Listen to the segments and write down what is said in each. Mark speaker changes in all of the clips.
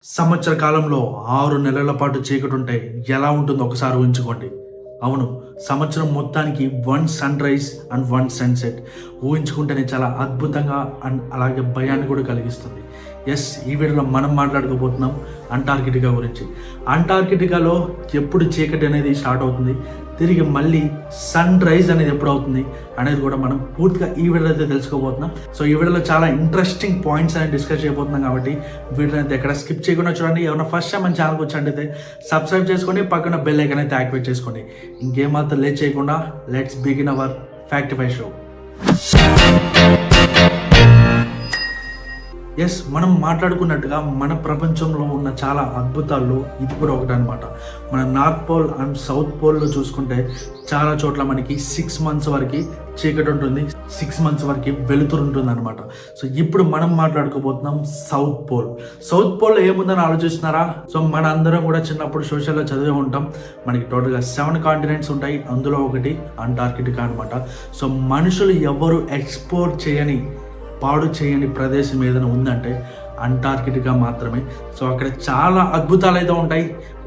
Speaker 1: సంవత్సర కాలంలో 6 నెలల పాటు చీకటుంటే ఎలా ఉంటుందో ఒకసారి ఊహించుకోండి. అవును, సంవత్సరం మొత్తానికి 1 సన్‌రైజ్ అండ్ 1 సన్‌సెట్ ఊహించుకుంటేనే చాలా అద్భుతంగా అండ్ అలాగే భయాన్ని కూడా కలిగిస్తుంది. యెస్, ఈ వీడియోలో మనం మాట్లాడుకోబోతున్నాం అంటార్కిటికా గురించి. అంటార్కిటికాలో ఎప్పుడు చీకటి అనేది స్టార్ట్ అవుతుంది, తిరిగి మళ్ళీ సన్ రైజ్ అనేది ఎప్పుడు అవుతుంది అనేది కూడా మనం పూర్తిగా ఈ వీడియోలో అయితే తెలుసుకోబోతున్నాం. సో ఈ వీడియోలో చాలా ఇంట్రెస్టింగ్ పాయింట్స్ అనేది డిస్కస్ చేయబోతున్నాం కాబట్టి వీడియోని అయితే ఎక్కడ స్కిప్ చేయకుండా చూడండి. ఎవరైనా ఫస్ట్ టైం మన ఛానల్కి వచ్చి సబ్స్క్రైబ్ చేసుకోండి, పక్కన బెల్ ఐకాన్ అయితే యాక్టివేట్ చేసుకోండి. ఇంకేమాత్రం లేట్ చేయకుండా let's begin our Factify show. Yes, మనం మాట్లాడుకున్నట్టుగా మన ప్రపంచంలో ఉన్న చాలా అద్భుతాల్లో ఇది కూడా ఒకటి అనమాట. మన నార్త్ పోల్ అండ్ సౌత్ పోల్లో చూసుకుంటే చాలా చోట్ల మనకి 6 months వరకు చీకటి ఉంటుంది, 6 months వరకు వెలుతురు ఉంటుంది అనమాట. సో ఇప్పుడు మనం మాట్లాడుకోబోతున్నాం సౌత్ పోల్. సౌత్ పోల్లో ఏముందని ఆలోచిస్తున్నారా? సో మన అందరం కూడా చిన్నప్పుడు సోషల్లో చదివే ఉంటాం. మనకి టోటల్గా 7 కాంటినెంట్స్ ఉంటాయి, అందులో ఒకటి అంటార్కిటికా అనమాట. సో మనుషులు ఎవరు ఎక్స్ప్లోర్ పాడు చేయని ప్రదేశం ఏదైనా ఉందంటే అంటార్కిటికా మాత్రమే. సో అక్కడ చాలా అద్భుతాలు అయితే ఉంటాయి.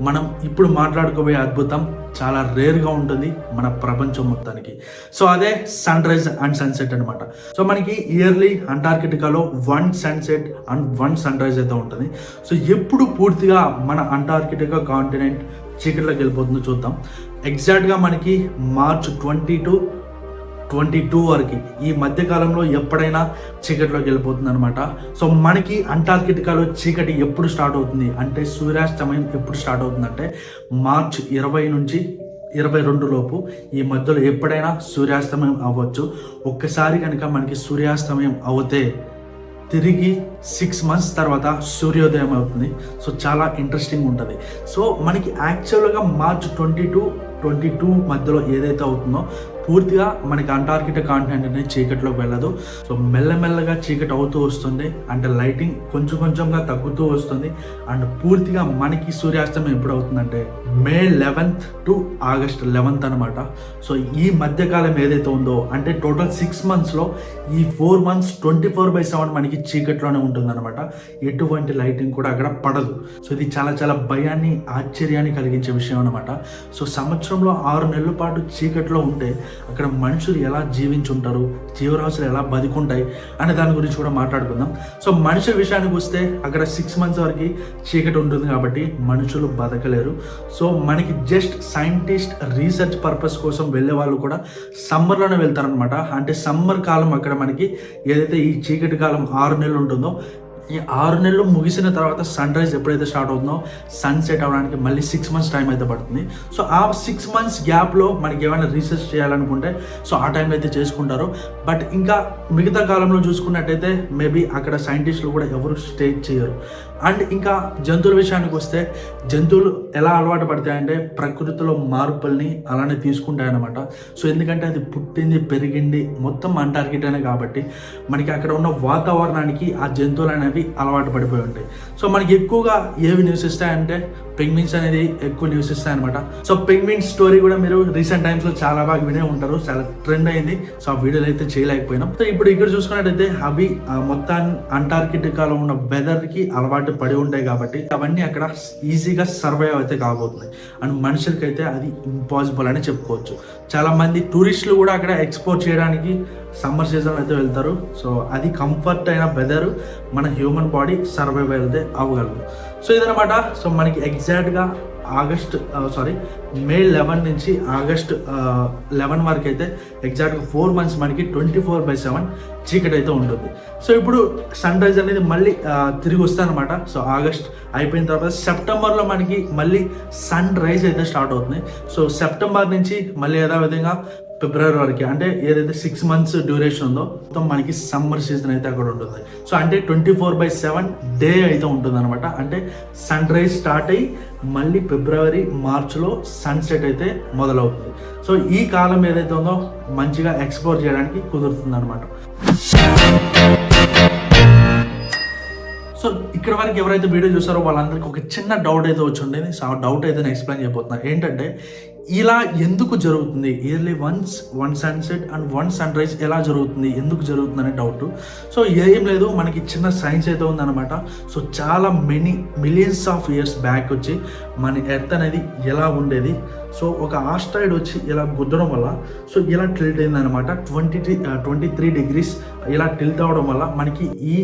Speaker 1: మనం ఇప్పుడు మాట్లాడుకోబోయే అద్భుతం చాలా రేర్గా ఉంటుంది మన ప్రపంచం మొత్తానికి. సో అదే సన్ రైజ్ అండ్ సన్సెట్ అనమాట. సో మనకి ఇయర్లీ అంటార్కిటికాలో 1 సన్సెట్ అండ్ 1 సన్ రైజ్ అయితే ఉంటుంది. సో ఎప్పుడు పూర్తిగా మన అంటార్కిటికా కాంటినెంట్ చీకటిలోకి వెళ్ళిపోతుందో చూద్దాం. ఎగ్జాక్ట్గా మనకి March 2022 వరకు ఈ మధ్యకాలంలో ఎప్పుడైనా చీకటిలోకి వెళ్ళిపోతుంది అనమాట. సో మనకి అంటార్కిటికాలో చీకటి ఎప్పుడు స్టార్ట్ అవుతుంది అంటే సూర్యాస్తమయం ఎప్పుడు స్టార్ట్ అవుతుందంటే March 20 నుంచి 22 లోపు ఈ మధ్యలో ఎప్పుడైనా సూర్యాస్తమయం అవ్వచ్చు. ఒక్కసారి కనుక మనకి సూర్యాస్తమయం అవుతే తిరిగి 6 months తర్వాత సూర్యోదయం అవుతుంది. సో చాలా ఇంట్రెస్టింగ్ ఉంటుంది. సో మనకి యాక్చువల్గా March 22 మధ్యలో ఏదైతే అవుతుందో పూర్తిగా మనకి అంటార్కిటికా కాంటినెంట్ అనేది చీకటిలోకి వెళ్ళదు. సో మెల్లమెల్లగా చీకటి అవుతూ వస్తుంది, అంటే లైటింగ్ కొంచెం కొంచెంగా తగ్గుతూ వస్తుంది. అండ్ పూర్తిగా మనకి సూర్యాస్తమయం ఎప్పుడు అవుతుందంటే May 11th to August 11th అనమాట. సో ఈ మధ్యకాలం ఏదైతే ఉందో అంటే టోటల్ 6 monthsలో ఈ 4 months 24/7 మనకి చీకట్లోనే ఉంటుంది అనమాట. ఎటువంటి లైటింగ్ కూడా అక్కడ పడదు. సో ఇది చాలా చాలా భయాన్ని ఆశ్చర్యాన్ని కలిగించే విషయం అనమాట. సో సంవత్సరంలో 6 నెలల పాటు చీకట్లో ఉంటే అక్కడ మనుషులు ఎలా జీవించుంటారు, జీవరాశులు ఎలా బతికుంటాయి అనే దాని గురించి కూడా మాట్లాడుకుందాం. సో మనుషుల విషయానికి వస్తే అక్కడ 6 months వరకు చీకటి ఉంటుంది కాబట్టి మనుషులు బతకలేరు. సో మనకి జస్ట్ సైంటిస్ట్ రీసెర్చ్ పర్పస్ కోసం వెళ్ళే వాళ్ళు కూడా సమ్మర్లోనే వెళ్తారనమాట. అంటే సమ్మర్ కాలం అక్కడ మనకి ఏదైతే ఈ చీకటి కాలం 6 నెలలు ఉంటుందో ఈ 6 నెలలు ముగిసిన తర్వాత సన్ రైజ్ ఎప్పుడైతే స్టార్ట్ అవుతుందో సన్సెట్ అవడానికి మళ్ళీ 6 months టైం అయితే పడుతుంది. సో ఆ 6 months గ్యాప్లో మనకి ఏమైనా రీసెర్చ్ చేయాలనుకుంటే సో ఆ టైంలో అయితే చేసుకుంటారు. బట్ ఇంకా మిగతా కాలంలో చూసుకున్నట్టయితే మేబీ అక్కడ సైంటిస్టులు కూడా ఎవరు స్టే చేయరు. అండ్ ఇంకా జంతువుల విషయానికి వస్తే జంతువులు ఎలా అలవాటు పడతాయంటే ప్రకృతిలో మార్పుల్ని అలానే తీసుకుంటాయన్నమాట. సో ఎందుకంటే అది పుట్టింది పెరిగింది మొత్తం అంటార్కిటికానే కాబట్టి మనకి అక్కడ ఉన్న వాతావరణానికి ఆ జంతువులు అనేవి అలవాటు పడిపోయి ఉంటాయి. సో మనకి ఎక్కువగా ఏవి నివసిస్తాయంటే పెంగ్విన్స్ అనేది ఎక్కువ నివసిస్తాయి అనమాట. సో పెంగ్విన్ స్టోరీ కూడా మీరు రీసెంట్ టైమ్స్లో చాలా బాగా వినే ఉంటారు, చాలా ట్రెండ్ అయింది. సో ఆ వీడియోలు అయితే చేయలేకపోయినాం. సో ఇప్పుడు ఇక్కడ చూసుకున్నట్టయితే అవి మొత్తాన్ని అంటార్కిటికాలో ఉన్న వెదర్కి అలవాటు పడి ఉంటాయి కాబట్టి అవన్నీ అక్కడ ఈజీగా సర్వైవ్ అయితే కాబోతున్నాయి. అండ్ మనుషులకైతే అది ఇంపాసిబుల్ అని చెప్పుకోవచ్చు. చాలా మంది టూరిస్టులు కూడా అక్కడ ఎక్స్ప్లోర్ చేయడానికి సమ్మర్ సీజన్ అయితే వెళ్తారు. సో అది కంఫర్ట్ అయిన వెదర్ మన హ్యూమన్ బాడీ సర్వైవ్ అయితే అవ్వగలదు. సో ఇదనమాట. సో మనకి ఎగ్జాక్ట్గా May 11 నుంచి August 11 వరకు అయితే ఎగ్జాక్ట్గా 4 months మనకి 24/7 చీకటి అయితే ఉంటుంది. సో ఇప్పుడు సన్ రైజ్ అనేది మళ్ళీ తిరిగి వస్తానమాట. సో ఆగస్ట్ అయిపోయిన తర్వాత సెప్టెంబర్లో మనకి మళ్ళీ సన్ రైజ్ అయితే స్టార్ట్ అవుతుంది. సో సెప్టెంబర్ నుంచి మళ్ళీ యథావిధంగా ఫిబ్రవరి వరకు అంటే ఏదైతే 6 months డ్యూరేషన్ ఉందో మొత్తం మనకి సమ్మర్ సీజన్ అయితే అక్కడ ఉంటుంది. సో అంటే 24/7 డే అయితే ఉంటుంది అనమాట. అంటే సన్ రైజ్ స్టార్ట్ అయ్యి మళ్ళీ ఫిబ్రవరి మార్చ్లో సన్సెట్ అయితే మొదలవుతుంది. సో ఈ కాలం ఏదైతే ఉందో మంచిగా ఎక్స్ప్లోర్ చేయడానికి కుదురుతుంది అనమాట. సో ఇక్కడ వరకు ఎవరైతే వీడియో చూసారో వాళ్ళందరికీ ఒక చిన్న డౌట్ అయితే వచ్చి ఉండేది. సో ఆ డౌట్ అయితే నేను ఎక్స్ప్లెయిన్ చేయబోతున్నాను. ఏంటంటే ఇలా ఎందుకు జరుగుతుంది, yearly one sunset and one sunrise ఎలా జరుగుతుంది, ఎందుకు జరుగుతుంది అనే డౌట్. సో ఏం లేదు, మనకి చిన్న సైన్స్ అయితే ఉందన్నమాట. సో చాలా మిలియన్స్ ఆఫ్ ఇయర్స్ బ్యాక్ వచ్చి మన ఎర్త్ అనేది ఎలా ఉండేది, సో ఒక ఆస్ట్రాయిడ్ వచ్చి ఇలా గుద్దడం వల్ల సో ఇలా టిల్ట్ అయిందనమాట. 23 degrees ఇలా టిల్ట్ అవడం వల్ల మనకి ఈ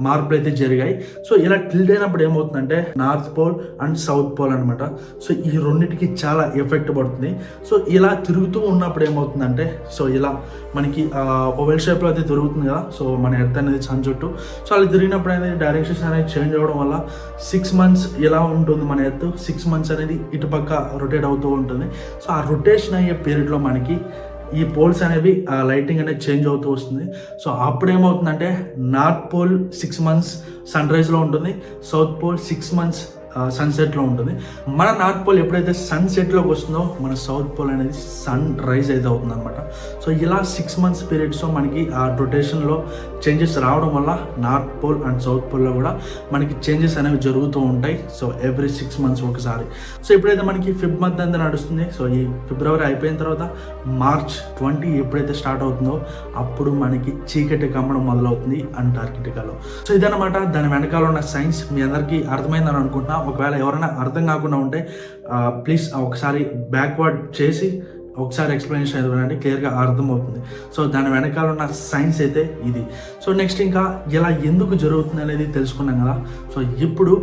Speaker 1: మార్పులు అయితే జరిగాయి. సో ఇలా టిల్ట్ అయినప్పుడు ఏమవుతుందంటే north pole and south pole అనమాట. సో ఈ రెండింటికి చాలా ఎఫెక్ట్ పడుతుంది. సో ఇలా తిరుగుతూ ఉన్నప్పుడు ఏమవుతుందంటే సో ఇలా మనకి ఓవెల్ షేప్లో అయితే తిరుగుతుంది కదా, సో మన ఎర్త్ అనేది సన్ చుట్టూ. సో అలా తిరిగినప్పుడు అనేది డైరెక్షన్స్ అనేది చేంజ్ అవ్వడం వల్ల 6 months ఎలా ఉంటుంది మన ఎర్త్, 6 months అనేది ఇటుపక్క రొటేట్ అవుతూ ఉంటుంది. సో ఆ రొటేషన్ అయ్యే పీరియడ్లో మనకి ఈ పోల్స్ అనేవి లైటింగ్ అనేది చేంజ్ అవుతూ వస్తుంది. సో అప్పుడు ఏమవుతుందంటే నార్త్ పోల్ 6 months సన్ రైజ్లో ఉంటుంది, సౌత్ పోల్ 6 months సన్సెట్లో ఉంటుంది. మన నార్త్ పోల్ ఎప్పుడైతే సన్సెట్లోకి వస్తుందో మన సౌత్ పోల్ అనేది సన్ రైజ్ అయితే అవుతుంది అనమాట. సో ఇలా 6 months పీరియడ్స్లో మనకి ఆ రొటేషన్లో చేంజెస్ రావడం వల్ల నార్త్ పోల్ అండ్ సౌత్ పోల్లో కూడా మనకి చేంజెస్ అనేవి జరుగుతూ ఉంటాయి. సో ఎవ్రీ 6 months ఒకసారి. సో ఎప్పుడైతే మనకి ఫిబ్ మంత్ అంతా నడుస్తుంది, సో ఈ ఫిబ్రవరి అయిపోయిన తర్వాత March 20 ఎప్పుడైతే స్టార్ట్ అవుతుందో అప్పుడు మనకి చీకటి కమ్మడం మొదలవుతుంది అంటార్కిటికాలో. సో ఇదన్నమాట దాని వెనకాల ఉన్న సైన్స్. మీ అందరికీ అర్థమైందని అనుకుంటున్నా. ఒకవేళ ఎవరైనా అర్థం కాకుండా ఉంటే ప్లీజ్ ఒకసారి బ్యాక్వర్డ్ చేసి ఒకసారి ఎక్స్ప్లెనేషన్ అయితే వినండి, క్లియర్గా అర్థమవుతుంది. సో దాని వెనకాల ఉన్న సైన్స్ అయితే ఇది. సో నెక్స్ట్ ఇంకా ఇలా ఎందుకు జరుగుతుంది అనేది తెలుసుకున్నాం కదా. సో ఇప్పుడు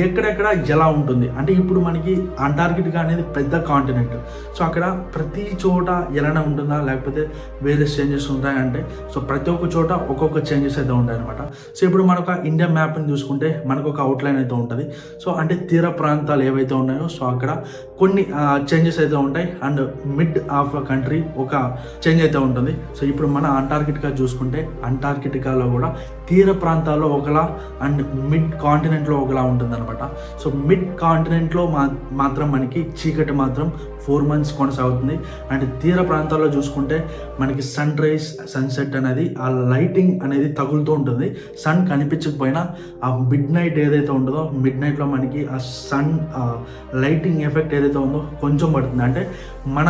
Speaker 1: ఎక్కడెక్కడ ఎలా ఉంటుంది అంటే ఇప్పుడు మనకి అంటార్కిటికా అనేది పెద్ద కాంటినెంట్. సో అక్కడ ప్రతి చోట ఎలానే ఉంటుందా లేకపోతే వేరే చేంజెస్ ఉంటాయంటే సో ప్రతి ఒక్క చోట ఒక్కొక్క చేంజెస్ అయితే ఉంటాయి అనమాట. సో ఇప్పుడు మనకు ఇండియా మ్యాప్ని చూసుకుంటే మనకు ఒక అవుట్లైన్ అయితే ఉంటుంది. సో అంటే తీర ప్రాంతాలు ఏవైతే ఉన్నాయో సో అక్కడ కొన్ని చేంజెస్ అయితే ఉంటాయి అండ్ మిడ్ ఆఫ్ కంట్రీ ఒక చేంజ్ అయితే ఉంటుంది. సో ఇప్పుడు మన అంటార్కిటికా చూసుకుంటే అంటార్కిటికాలో కూడా తీర ప్రాంతాల్లో ఒకలా అండ్ మిడ్ కాంటినెంట్లో ఒకలా ఉంటుంది అనమాట. సో మిడ్ కాంటినెంట్లో మాత్రం మనకి చీకటి మాత్రం 4 months కొనసాగుతుంది. అండ్ తీర ప్రాంతాల్లో చూసుకుంటే మనకి సన్ రైజ్ సన్సెట్ అనేది ఆ లైటింగ్ అనేది తగులుతూ ఉంటుంది. సన్ కనిపించకపోయినా ఆ మిడ్ నైట్ ఏదైతే ఉంటుందో మిడ్ నైట్లో మనకి ఆ సన్ లైటింగ్ ఎఫెక్ట్ ఏదైతే ఉందో కొంచెం పడుతుంది. అంటే మన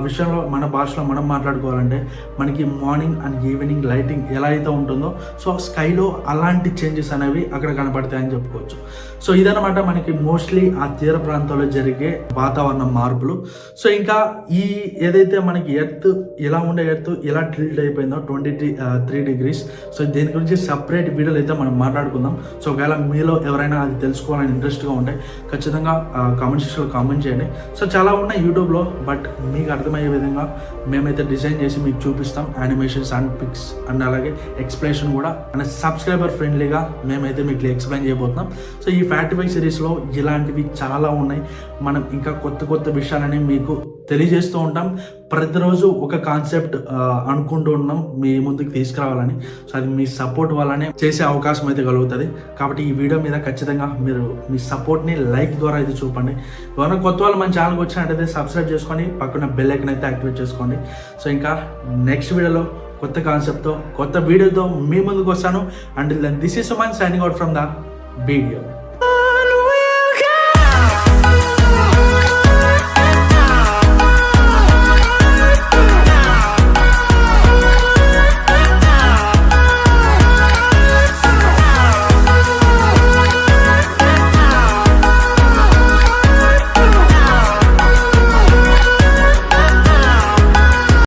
Speaker 1: విషయంలో మన భాషలో మనం మాట్లాడుకోవాలంటే మనకి మార్నింగ్ అండ్ ఈవినింగ్ లైటింగ్ ఎలా అయితే ఉంటుందో సో స్కైలో అలాంటి చేంజెస్ అనేవి అక్కడ కనపడతాయని చెప్పుకోవచ్చు. సో ఇదన్నమాట మనకి మోస్ట్లీ ఆ తీర ప్రాంతాల్లో జరిగే వాతావరణ మార్పులు. సో ఇంకా ఈ ఏదైతే మనకి ఎర్త్ ఎలా ఉండే ఎర్త్ ఎలా టిల్ట్ అయిపోయిందో 23 degrees. సో దీని గురించి సపరేట్ వీడియోలు అయితే మనం మాట్లాడుకుందాం. సో ఒకవేళ మీలో ఎవరైనా అది తెలుసుకోవాలని ఇంట్రెస్ట్గా ఉంటే ఖచ్చితంగా కామెంట్ సెక్షన్లో కామెంట్ చేయండి. సో చాలా ఉన్నాయి యూట్యూబ్లో, బట్ మీకు అర్థమయ్యే విధంగా మేమైతే డిజైన్ చేసి మీకు చూపిస్తాం, యానిమేషన్స్ అండ్ పిక్స్ అండ్ అలాగే ఎక్స్ప్లెనేషన్ కూడా అండ్ సబ్స్క్రైబర్ ఫ్రెండ్లీగా మేమైతే మీకు ఎక్స్ప్లెయిన్ చేయబోతున్నాం. సో ఈ ఫ్యాక్టిఫై సిరీస్లో ఇలాంటివి చాలా ఉన్నాయి. మనం ఇంకా కొత్త విషయాలని మీకు తెలియజేస్తూ ఉంటాం. ప్రతిరోజు ఒక కాన్సెప్ట్ అనుకుంటూ ఉన్నాం మీ ముందుకు తీసుకురావాలని. సో అది మీ సపోర్ట్ వల్లనే చేసే అవకాశం అయితే కలుగుతుంది. కాబట్టి ఈ వీడియో మీద ఖచ్చితంగా మీరు మీ సపోర్ట్ని లైక్ ద్వారా అయితే చూపండి. ఎవరైనా కొత్త వాళ్ళు మన ఛానల్కి వచ్చినట్టయితే సబ్స్క్రైబ్ చేసుకొని పక్కన బెల్ ఐకాన్ అయితే యాక్టివేట్ చేసుకోండి. సో ఇంకా నెక్స్ట్ వీడియోలో కొత్త కాన్సెప్ట్తో కొత్త వీడియోతో మీ ముందుకు వస్తాను. And this is Suman signing out from the video.